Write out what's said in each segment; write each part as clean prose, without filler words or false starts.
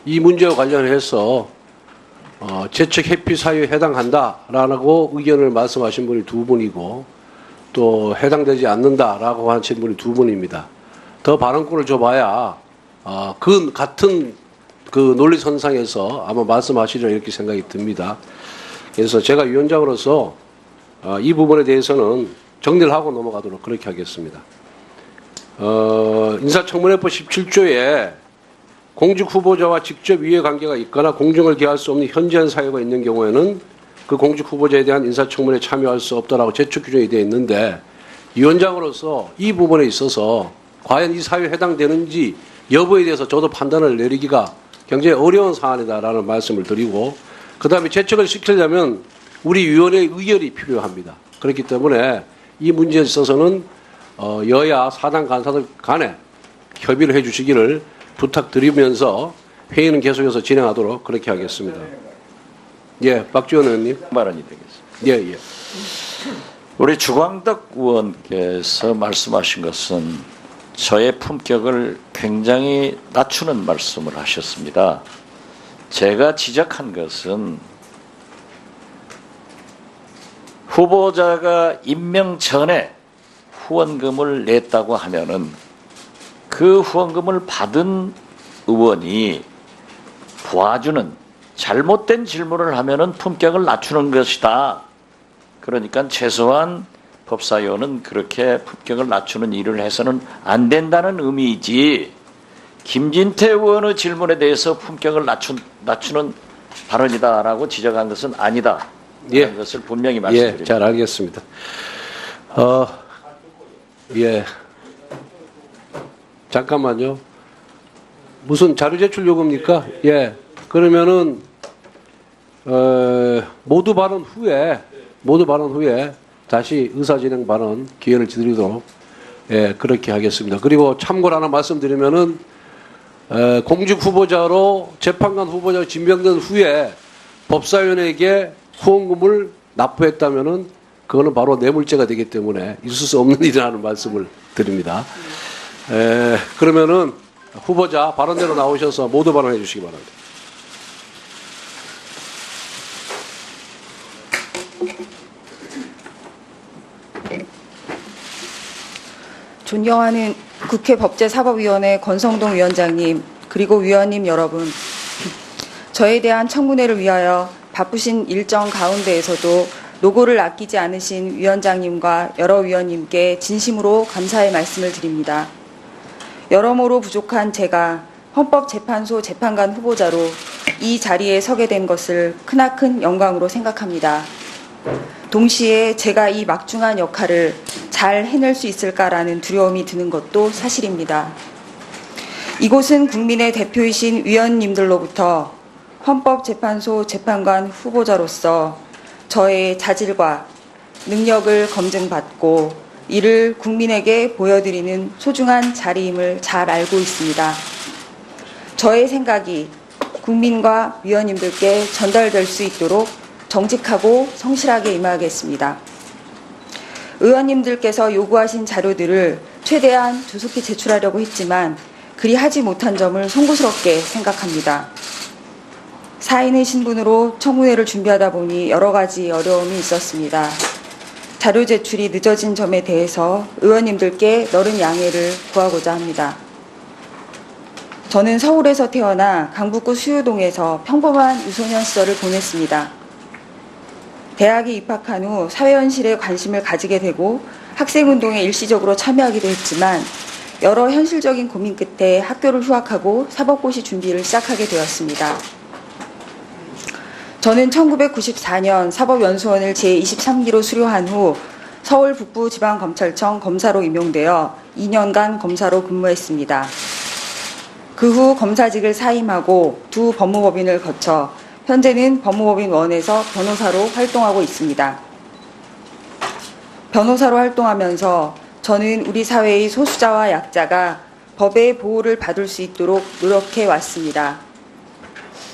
이 문제와 관련해서 재척 회피 사유에 해당한다라고 의견을 말씀하신 분이 두 분이고 또 해당되지 않는다라고 하신 분이 두 분입니다. 더 발언권을 줘봐야 같은 그 논리선상에서 아마 말씀하시리라 이렇게 생각이 듭니다. 그래서 제가 위원장으로서 이 부분에 대해서는 정리를 하고 넘어가도록 그렇게 하겠습니다. 인사청문회법 17조에 공직 후보자와 직접 이해관계가 있거나 공정을 기할 수 없는 현저한 사유가 있는 경우에는 그 공직 후보자에 대한 인사청문회에 참여할 수 없다라고 제출 규정이 되어 있는데 위원장으로서 이 부분에 있어서 과연 이 사유에 해당되는지 여부에 대해서 저도 판단을 내리기가 굉장히 어려운 사안이다라는 말씀을 드리고 그다음에 제척을 시키려면 우리 위원회의 의결이 필요합니다. 그렇기 때문에 이 문제에 있어서는 여야 사당 간사들 간에 협의를 해 주시기를 부탁드리면서 회의는 계속해서 진행하도록 그렇게 하겠습니다. 예, 박지원 의원님. 발언이 되겠습니다. 예, 예. 우리 주광덕 의원께서 말씀하신 것은 저의 품격을 굉장히 낮추는 말씀을 하셨습니다. 제가 지적한 것은 후보자가 임명 전에 후원금을 냈다고 하면은 그 후원금을 받은 의원이 도와주는 잘못된 질문을 하면은 품격을 낮추는 것이다. 그러니까 최소한 법사위원은 그렇게 품격을 낮추는 일을 해서는 안 된다는 의미이지 김진태 의원의 질문에 대해서 품격을 낮추는 발언이다라고 지적한 것은 아니다. 예. 하는 것을 분명히 말씀드립니다. 예, 잘 알겠습니다. 예. 잠깐만요. 무슨 자료 제출 요구입니까? 예. 그러면은 모두 발언 후에 다시 의사진행 발언 기회를 드리도록 예, 그렇게 하겠습니다. 그리고 참고로 하나 말씀드리면은 공직 후보자로 재판관 후보자로 임명된 후에 법사위원에게 후원금을 납부했다면은 그거는 바로 뇌물죄가 되기 때문에 있을 수 없는 일이라는 말씀을 드립니다. 그러면은 후보자 발언대로 나오셔서 모두 발언해 주시기 바랍니다. 존경하는 국회 법제사법위원회 권성동 위원장님 그리고 위원님 여러분, 저에 대한 청문회를 위하여 바쁘신 일정 가운데에서도 노고를 아끼지 않으신 위원장님과 여러 위원님께 진심으로 감사의 말씀을 드립니다. 여러모로 부족한 제가 헌법재판소 재판관 후보자로 이 자리에 서게 된 것을 크나큰 영광으로 생각합니다. 동시에 제가 이 막중한 역할을 잘 해낼 수 있을까라는 두려움이 드는 것도 사실입니다. 이곳은 국민의 대표이신 위원님들로부터 헌법재판소 재판관 후보자로서 저의 자질과 능력을 검증받고 이를 국민에게 보여드리는 소중한 자리임을 잘 알고 있습니다. 저의 생각이 국민과 위원님들께 전달될 수 있도록 정직하고 성실하게 임하겠습니다. 의원님들께서 요구하신 자료들을 최대한 조속히 제출하려고 했지만 그리 하지 못한 점을 송구스럽게 생각합니다. 사인의 신분으로 청문회를 준비하다 보니 여러 가지 어려움이 있었습니다. 자료 제출이 늦어진 점에 대해서 의원님들께 너른 양해를 구하고자 합니다. 저는 서울에서 태어나 강북구 수유동에서 평범한 유소년 시절을 보냈습니다. 대학에 입학한 후 사회현실에 관심을 가지게 되고 학생운동에 일시적으로 참여하기도 했지만 여러 현실적인 고민 끝에 학교를 휴학하고 사법고시 준비를 시작하게 되었습니다. 저는 1994년 사법연수원을 제23기로 수료한 후 서울 북부지방검찰청 검사로 임용되어 2년간 검사로 근무했습니다. 그 후 검사직을 사임하고 두 법무법인을 거쳐 현재는 법무법인 1에서 변호사로 활동하고 있습니다. 변호사로 활동하면서 저는 우리 사회의 소수자와 약자가 법의 보호를 받을 수 있도록 노력해 왔습니다.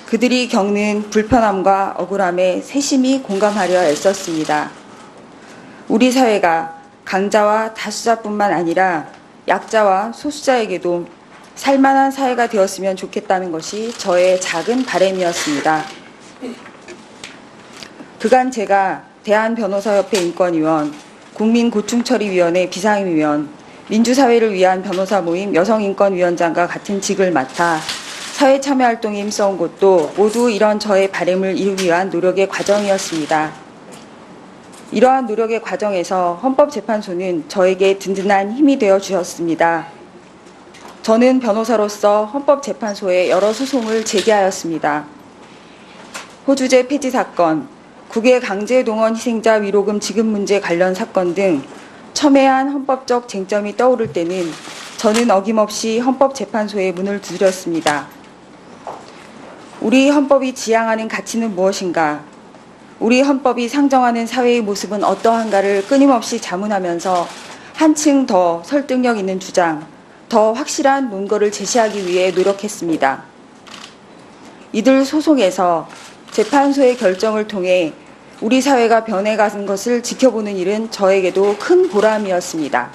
그들이 겪는 불편함과 억울함에 세심히 공감하려 애썼습니다. 우리 사회가 강자와 다수자뿐만 아니라 약자와 소수자에게도 살만한 사회가 되었으면 좋겠다는 것이 저의 작은 바람이었습니다. 그간 제가 대한변호사협회 인권위원, 국민고충처리위원회 비상임위원, 민주사회를 위한 변호사 모임 여성인권위원장과 같은 직을 맡아 사회 참여활동에 힘써온 것도 모두 이런 저의 바람을 이루기 위한 노력의 과정이었습니다. 이러한 노력의 과정에서 헌법재판소는 저에게 든든한 힘이 되어 주셨습니다. 저는 변호사로서 헌법재판소에 여러 소송을 제기하였습니다. 호주제 폐지 사건, 국외 강제동원 희생자 위로금 지급 문제 관련 사건 등 첨예한 헌법적 쟁점이 떠오를 때는 저는 어김없이 헌법재판소에 문을 두드렸습니다. 우리 헌법이 지향하는 가치는 무엇인가? 우리 헌법이 상정하는 사회의 모습은 어떠한가를 끊임없이 자문하면서 한층 더 설득력 있는 주장, 더 확실한 논거를 제시하기 위해 노력했습니다. 이들 소송에서 재판소의 결정을 통해 우리 사회가 변해가는 것을 지켜보는 일은 저에게도 큰 보람이었습니다.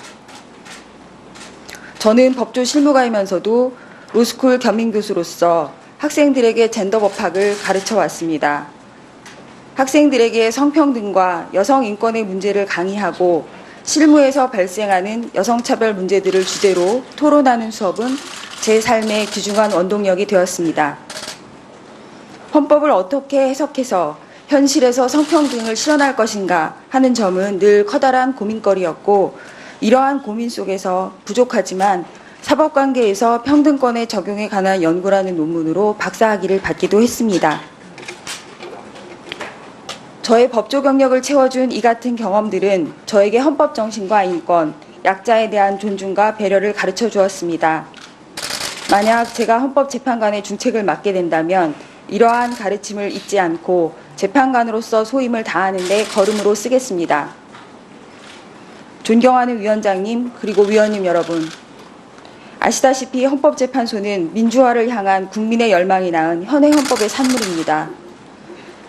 저는 법조 실무가이면서도 로스쿨 겸임교수로서 학생들에게 젠더 법학을 가르쳐 왔습니다. 학생들에게 성평등과 여성 인권의 문제를 강의하고 실무에서 발생하는 여성차별 문제들을 주제로 토론하는 수업은 제 삶의 귀중한 원동력이 되었습니다. 헌법을 어떻게 해석해서 현실에서 성평등을 실현할 것인가 하는 점은 늘 커다란 고민거리였고, 이러한 고민 속에서 부족하지만 사법관계에서 평등권의 적용에 관한 연구라는 논문으로 박사학위를 받기도 했습니다. 저의 법조 경력을 채워준 이 같은 경험들은 저에게 헌법 정신과 인권, 약자에 대한 존중과 배려를 가르쳐 주었습니다. 만약 제가 헌법재판관의 중책을 맡게 된다면 이러한 가르침을 잊지 않고 재판관으로서 소임을 다하는 데 걸음으로 쓰겠습니다. 존경하는 위원장님, 그리고 위원님 여러분, 아시다시피 헌법재판소는 민주화를 향한 국민의 열망이 낳은 현행 헌법의 산물입니다.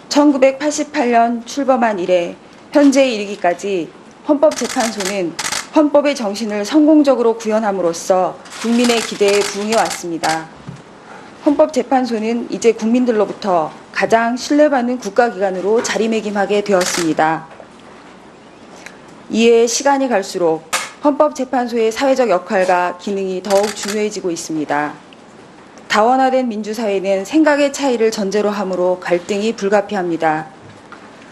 1988년 출범한 이래 현재에 이르기까지 헌법재판소는 헌법의 정신을 성공적으로 구현함으로써 국민의 기대에 부응해왔습니다. 헌법재판소는 이제 국민들로부터 가장 신뢰받는 국가기관으로 자리매김하게 되었습니다. 이에 시간이 갈수록 헌법재판소의 사회적 역할과 기능이 더욱 중요해지고 있습니다. 다원화된 민주사회는 생각의 차이를 전제로 하므로 갈등이 불가피합니다.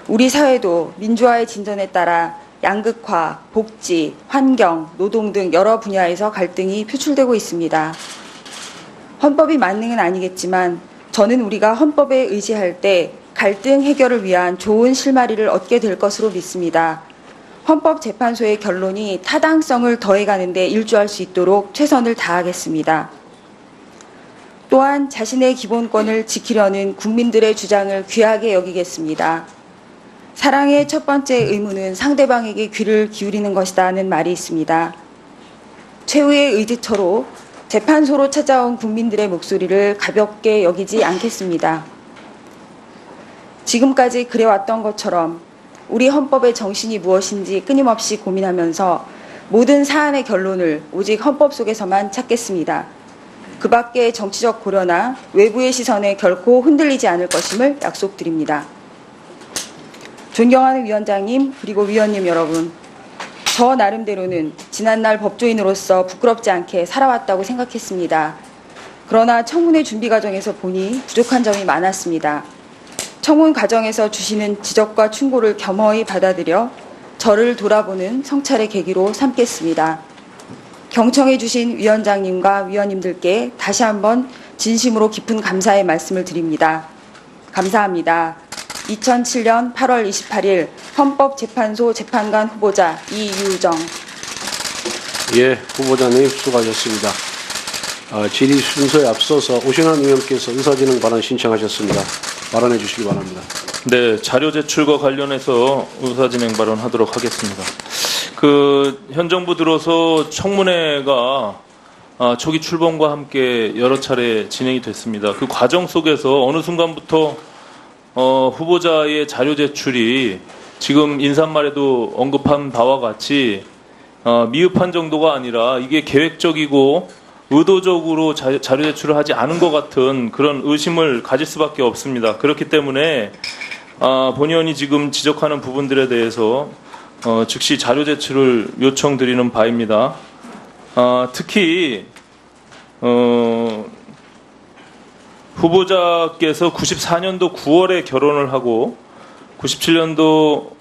우리 사회도 민주화의 진전에 따라 양극화, 복지, 환경, 노동 등 여러 분야에서 갈등이 표출되고 있습니다. 헌법이 만능은 아니겠지만 저는 우리가 헌법에 의지할 때 갈등 해결을 위한 좋은 실마리를 얻게 될 것으로 믿습니다. 헌법재판소의 결론이 타당성을 더해가는 데 일조할 수 있도록 최선을 다하겠습니다. 또한 자신의 기본권을 지키려는 국민들의 주장을 귀하게 여기겠습니다. 사랑의 첫 번째 의무는 상대방에게 귀를 기울이는 것이다는 말이 있습니다. 최후의 의지처로 재판소로 찾아온 국민들의 목소리를 가볍게 여기지 않겠습니다. 지금까지 그래왔던 것처럼 우리 헌법의 정신이 무엇인지 끊임없이 고민하면서 모든 사안의 결론을 오직 헌법 속에서만 찾겠습니다. 그 밖의 정치적 고려나 외부의 시선에 결코 흔들리지 않을 것임을 약속드립니다. 존경하는 위원장님, 그리고 위원님 여러분, 저 나름대로는 지난날 법조인으로서 부끄럽지 않게 살아왔다고 생각했습니다. 그러나 청문회 준비 과정에서 보니 부족한 점이 많았습니다. 청문 과정에서 주시는 지적과 충고를 겸허히 받아들여 저를 돌아보는 성찰의 계기로 삼겠습니다. 경청해 주신 위원장님과 위원님들께 다시 한번 진심으로 깊은 감사의 말씀을 드립니다. 감사합니다. 2007년 8월 28일 헌법재판소 재판관 후보자 이유정. 예, 후보자님 수고하셨습니다. 질의 순서에 앞서서 오신환 의원께서 의사진행 발언 신청하셨습니다. 발언해 주시기 바랍니다. 네, 자료 제출과 관련해서 의사진행 발언하도록 하겠습니다. 현 정부 들어서 청문회가 초기 출범과 함께 여러 차례 진행이 됐습니다. 그 과정 속에서 어느 순간부터 후보자의 자료 제출이 지금 인사말에도 언급한 바와 같이 미흡한 정도가 아니라 이게 계획적이고 의도적으로 자료 제출을 하지 않은 것 같은 그런 의심을 가질 수밖에 없습니다. 그렇기 때문에 본 의원이 지금 지적하는 부분들에 대해서 즉시 자료 제출을 요청드리는 바입니다. 특히 후보자께서 94년도 9월에 결혼을 하고 97년도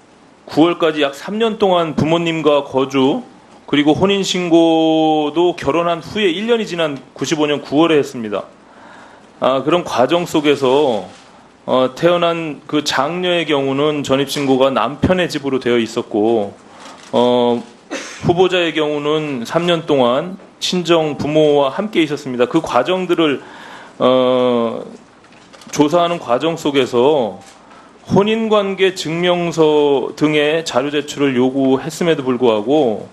9월까지 약 3년 동안 부모님과 거주, 그리고 혼인신고도 결혼한 후에 1년이 지난 95년 9월에 했습니다. 그런 과정 속에서 태어난 그 장녀의 경우는 전입신고가 남편의 집으로 되어 있었고, 후보자의 경우는 3년 동안 친정 부모와 함께 있었습니다. 그 과정들을 조사하는 과정 속에서 혼인관계 증명서 등의 자료 제출을 요구했음에도 불구하고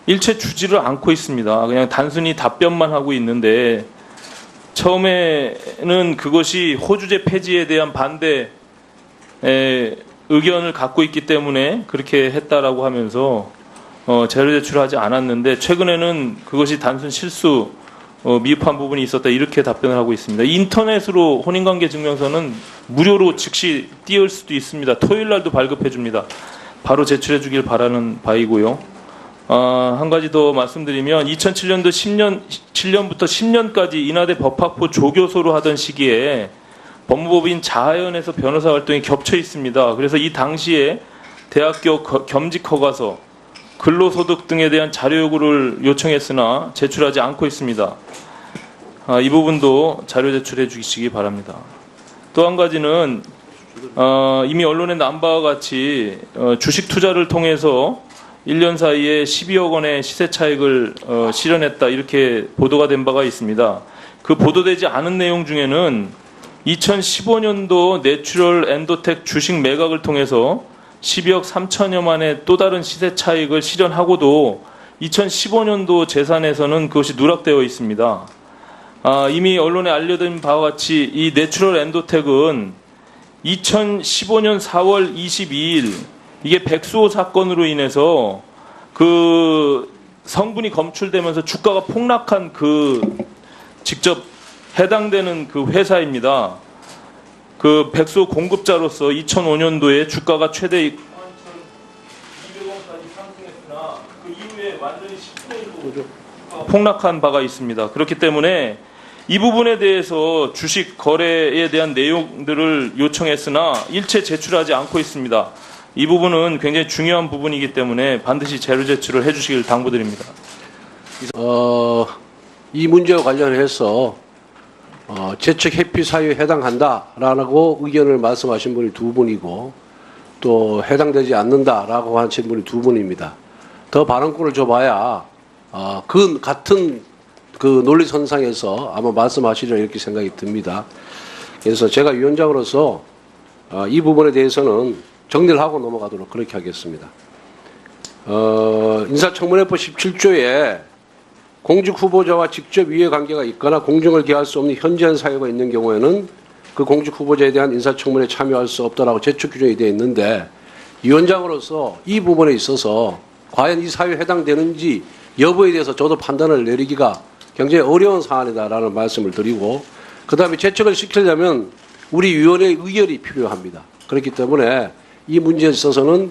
일체 주지를 않고 있습니다. 그냥 단순히 답변만 하고 있는데, 처음에는 그것이 호주제 폐지에 대한 반대 의견을 갖고 있기 때문에 그렇게 했다라고 하면서 자료 제출하지 않았는데, 최근에는 그것이 단순 실수, 미흡한 부분이 있었다, 이렇게 답변을 하고 있습니다. 인터넷으로 혼인관계 증명서는 무료로 즉시 띄울 수도 있습니다. 토요일 날도 발급해 줍니다. 바로 제출해 주길 바라는 바이고요. 한 가지 더 말씀드리면 2007년도 7년부터 10년까지 인하대 법학부 조교소로 하던 시기에 법무법인 자하연에서 변호사 활동이 겹쳐 있습니다. 그래서 이 당시에 대학교 겸직 허가서, 근로소득 등에 대한 자료 요구를 요청했으나 제출하지 않고 있습니다. 이 부분도 자료 제출해 주시기 바랍니다. 또 한 가지는 이미 언론에 난 바와 같이 주식 투자를 통해서 1년 사이에 12억 원의 시세 차익을 실현했다, 이렇게 보도가 된 바가 있습니다. 그 보도되지 않은 내용 중에는 2015년도 내추럴 엔도텍 주식 매각을 통해서 12억 3천여만의 또 다른 시세 차익을 실현하고도 2015년도 재산에서는 그것이 누락되어 있습니다. 이미 언론에 알려진 바와 같이 이 내추럴 엔도텍은 2015년 4월 22일 이게 백수호 사건으로 인해서 그 성분이 검출되면서 주가가 폭락한 그 직접 해당되는 그 회사입니다. 그 백수호 공급자로서 2005년도에 주가가 최대 200원까지 상승했으나 그 이후에 완전히 10%로 폭락한 바가 있습니다. 그렇기 때문에 이 부분에 대해서 주식 거래에 대한 내용들을 요청했으나 일체 제출하지 않고 있습니다. 이 부분은 굉장히 중요한 부분이기 때문에 반드시 자료 제출을 해주시길 당부드립니다. 이 문제와 관련해서 재척 회피 사유에 해당한다라고 의견을 말씀하신 분이 두 분이고, 또 해당되지 않는다라고 하신 분이 두 분입니다. 더 발언권을 줘봐야 그 같은 그 논리선상에서 아마 말씀하시리라 이렇게 생각이 듭니다. 그래서 제가 위원장으로서 이 부분에 대해서는 정리를 하고 넘어가도록 그렇게 하겠습니다. 인사청문회법 17조에 공직 후보자와 직접 이해관계가 있거나 공정을 기할 수 없는 현저한 사유가 있는 경우에는 그 공직 후보자에 대한 인사청문회에 참여할 수 없다라고 제출 규정이 되어 있는데, 위원장으로서 이 부분에 있어서 과연 이 사유에 해당되는지 여부에 대해서 저도 판단을 내리기가 굉장히 어려운 사안이다라는 말씀을 드리고, 그 다음에 제척을 시키려면 우리 위원회의 의결이 필요합니다. 그렇기 때문에 이 문제에 있어서는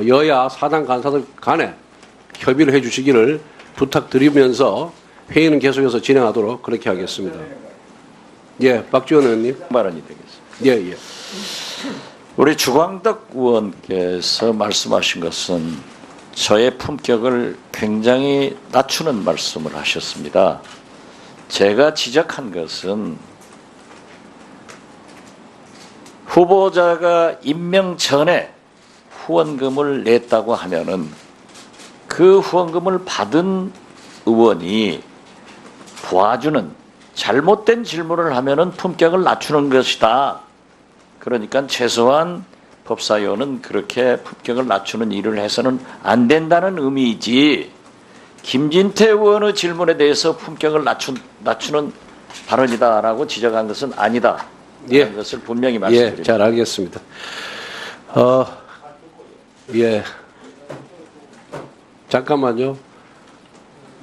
여야 사당 간사들 간에 협의를 해 주시기를 부탁드리면서 회의는 계속해서 진행하도록 그렇게 하겠습니다. 예, 박지원 의원님. 발언이 되겠습니다. 예, 예. 우리 주광덕 의원께서 말씀하신 것은 저의 품격을 굉장히 낮추는 말씀을 하셨습니다. 제가 지적한 것은 후보자가 임명 전에 후원금을 냈다고 하면은 그 후원금을 받은 의원이 도와주는 잘못된 질문을 하면은 품격을 낮추는 것이다. 그러니까 최소한 법사위원은 그렇게 품격을 낮추는 일을 해서는 안 된다는 의미이지, 김진태 의원의 질문에 대해서 품격을 낮추는 발언이다라고 지적한 것은 아니다. 예. 그런 것을 분명히 말씀드립니다. 예, 잘 알겠습니다. 예. 잠깐만요.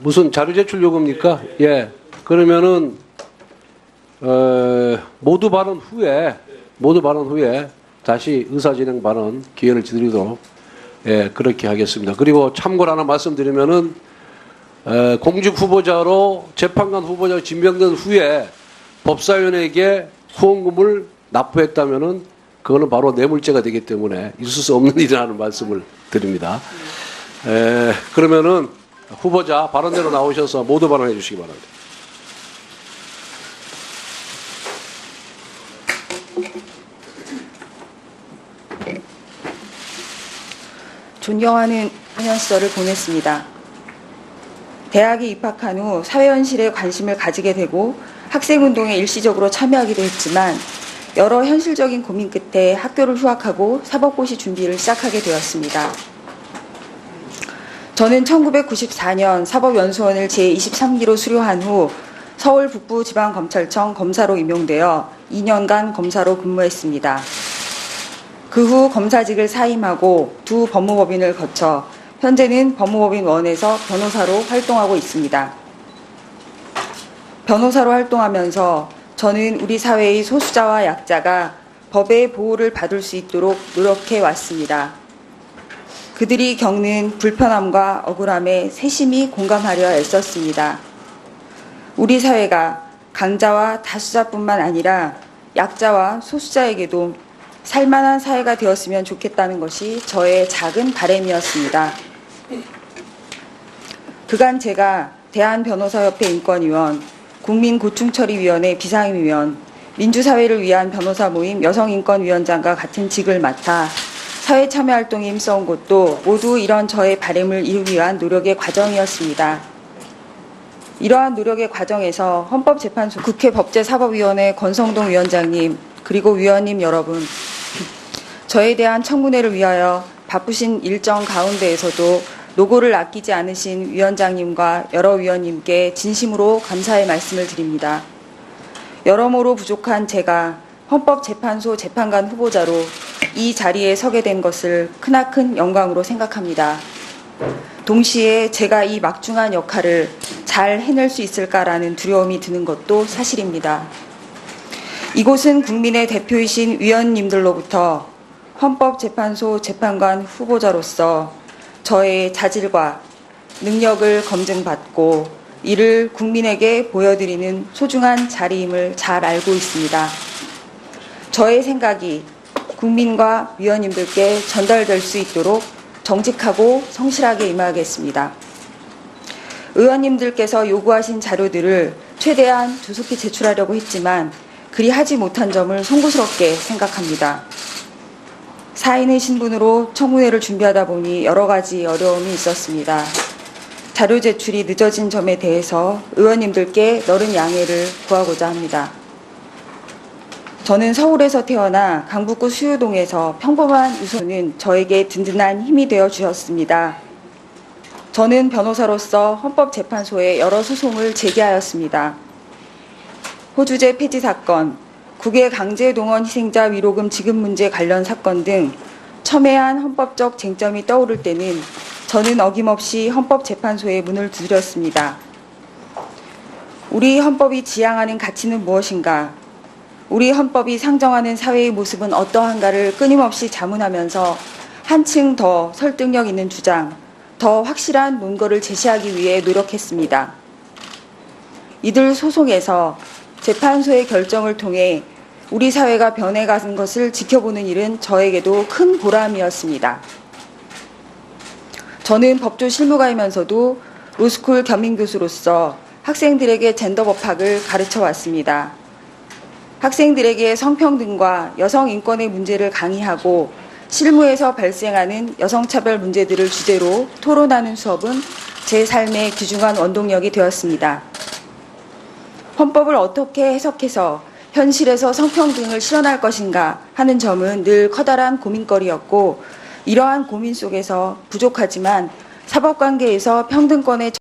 무슨 자료 제출 요구입니까? 예. 그러면은 모두 발언 후에 다시 의사진행 발언 기회를 드리도록 예, 그렇게 하겠습니다. 그리고 참고로 하나 말씀드리면은 공직 후보자로 재판관 후보자로 지명된 후에 법사위원에게 후원금을 납부했다면은 그거는 바로 뇌물죄가 되기 때문에 있을 수 없는 일이라는 말씀을 드립니다. 그러면은 후보자 발언대로 나오셔서 모두 발언해 주시기 바랍니다. 존경하는 학년시절을 보냈습니다. 대학에 입학한 후 사회현실에 관심을 가지게 되고 학생운동에 일시적으로 참여하기도 했지만 여러 현실적인 고민 끝에 학교를 휴학하고 사법고시 준비를 시작하게 되었습니다. 저는 1994년 사법연수원을 제23기로 수료한 후 서울 북부지방검찰청 검사로 임용되어 2년간 검사로 근무했습니다. 그 후 검사직을 사임하고 두 법무법인을 거쳐 현재는 법무법인 1에서 변호사로 활동하고 있습니다. 변호사로 활동하면서 저는 우리 사회의 소수자와 약자가 법의 보호를 받을 수 있도록 노력해 왔습니다. 그들이 겪는 불편함과 억울함에 세심히 공감하려 애썼습니다. 우리 사회가 강자와 다수자뿐만 아니라 약자와 소수자에게도 살만한 사회가 되었으면 좋겠다는 것이 저의 작은 바람이었습니다. 그간 제가 대한변호사협회 인권위원, 국민고충처리위원회 비상임위원, 민주사회를 위한 변호사 모임 여성인권위원장과 같은 직을 맡아 사회 참여활동에 힘써온 것도 모두 이런 저의 바람을 이루기 위한 노력의 과정이었습니다. 이러한 노력의 과정에서 헌법재판소 국회 법제사법위원회 권성동 위원장님 그리고 위원님 여러분, 저에 대한 청문회를 위하여 바쁘신 일정 가운데에서도 노고를 아끼지 않으신 위원장님과 여러 위원님께 진심으로 감사의 말씀을 드립니다. 여러모로 부족한 제가 헌법재판소 재판관 후보자로 이 자리에 서게 된 것을 크나큰 영광으로 생각합니다. 동시에 제가 이 막중한 역할을 잘 해낼 수 있을까라는 두려움이 드는 것도 사실입니다. 이곳은 국민의 대표이신 위원님들로부터 헌법재판소 재판관 후보자로서 저의 자질과 능력을 검증받고 이를 국민에게 보여드리는 소중한 자리임을 잘 알고 있습니다. 저의 생각이 국민과 위원님들께 전달될 수 있도록 정직하고 성실하게 임하겠습니다. 의원님들께서 요구하신 자료들을 최대한 조속히 제출하려고 했지만 그리 하지 못한 점을 송구스럽게 생각합니다. 4인의 신분으로 청문회를 준비하다 보니 여러 가지 어려움이 있었습니다. 자료 제출이 늦어진 점에 대해서 의원님들께 너른 양해를 구하고자 합니다. 저는 서울에서 태어나 강북구 수유동에서 평범한 유소는 저에게 든든한 힘이 되어 주셨습니다. 저는 변호사로서 헌법재판소에 여러 소송을 제기하였습니다. 호주제 폐지 사건, 국외 강제동원 희생자 위로금 지급 문제 관련 사건 등 첨예한 헌법적 쟁점이 떠오를 때는 저는 어김없이 헌법재판소에 문을 두드렸습니다. 우리 헌법이 지향하는 가치는 무엇인가? 우리 헌법이 상정하는 사회의 모습은 어떠한가를 끊임없이 자문하면서 한층 더 설득력 있는 주장, 더 확실한 논거를 제시하기 위해 노력했습니다. 이들 소송에서 재판소의 결정을 통해 우리 사회가 변해가는 것을 지켜보는 일은 저에게도 큰 보람이었습니다. 저는 법조 실무가이면서도 로스쿨 겸임교수로서 학생들에게 젠더 법학을 가르쳐 왔습니다. 학생들에게 성평등과 여성 인권의 문제를 강의하고 실무에서 발생하는 여성차별 문제들을 주제로 토론하는 수업은 제 삶의 귀중한 원동력이 되었습니다. 헌법을 어떻게 해석해서 현실에서 성평등을 실현할 것인가 하는 점은 늘 커다란 고민거리였고 이러한 고민 속에서 부족하지만 사법관계에서 평등권의